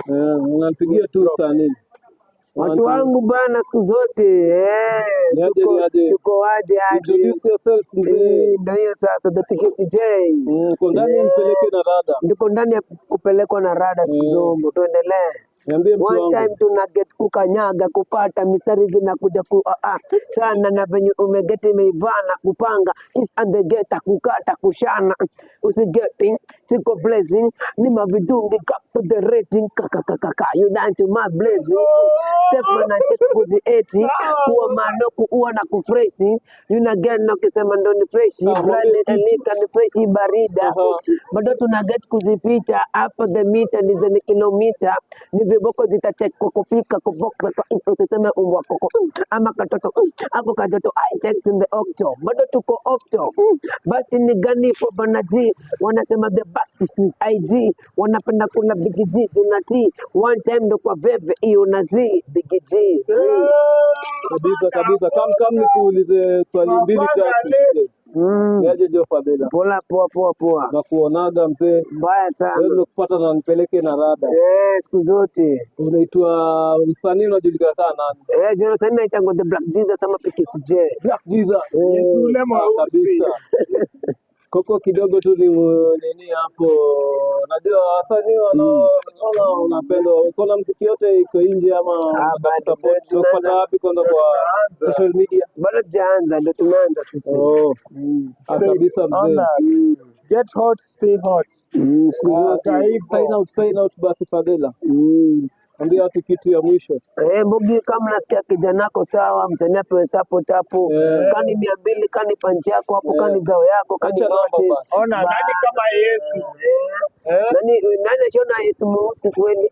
Unampigia tu saa nini? Watu wangu bana siku zote tuko aje. Introduce yourself mzee. Ndio hiyo sasa the PKCJ. Uko ndani nipeleke na rada. Ndiko ndani ya kupelekwa na rada siku zombo. Tuendelee. One time tuna get kukanyaga kupata mistari zinakuja sana na venye umegeti meivana kupanga is and the geta kukata kushana usigetting siko blazing ni mavidungi kapo the rating kakakakaka you dance to my blazing step man and check kuzi 80 kuwa manoku uwa na kufreshi you na get no kisema ndo ni freshi brand elika ni freshi barida bado tuna get kuzipita hapa the meter ni zeni kilomita ni viboko zitachek kukupika kuboka usiseme umbwa koko ama katoto ako kajoto I checked in the octo bado tuko octo but ni gani for banaji wanasema the Baptist IG wanapenda kula Big G tunati one time ndo kwa veve hiyo nazi Big G kabisa kam nikuulize swali mbili tatu yaje ndio Fadela poa na kuonaga mzee mbaya sana wewe kupata na nipeleke na rada siku zote unaitwa msanii unajulikana sana jina sana naitwa the Black Jesus ama PKCJ Black Jesus ulema kabisa Koko kidogo tu ni nini hapo najua wasanii wanaona unapenda kuna muziki yote iko nje ama support kupata wapi kwanza kwa social media bado jaanza ndio tumeanza sisi kabisa mzee get hot stay hot siku zote sign out basi Fadela ambia watu kitu ya mwisho Bogi kama nasikia kijanako sawa msanii apewe support hapo kani 200 kani panchi yako hapo kani dhao yako kani yote ona nani kama Yesu nani ashona Yesu mweusi kweli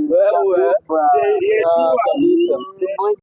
wewe Yeshua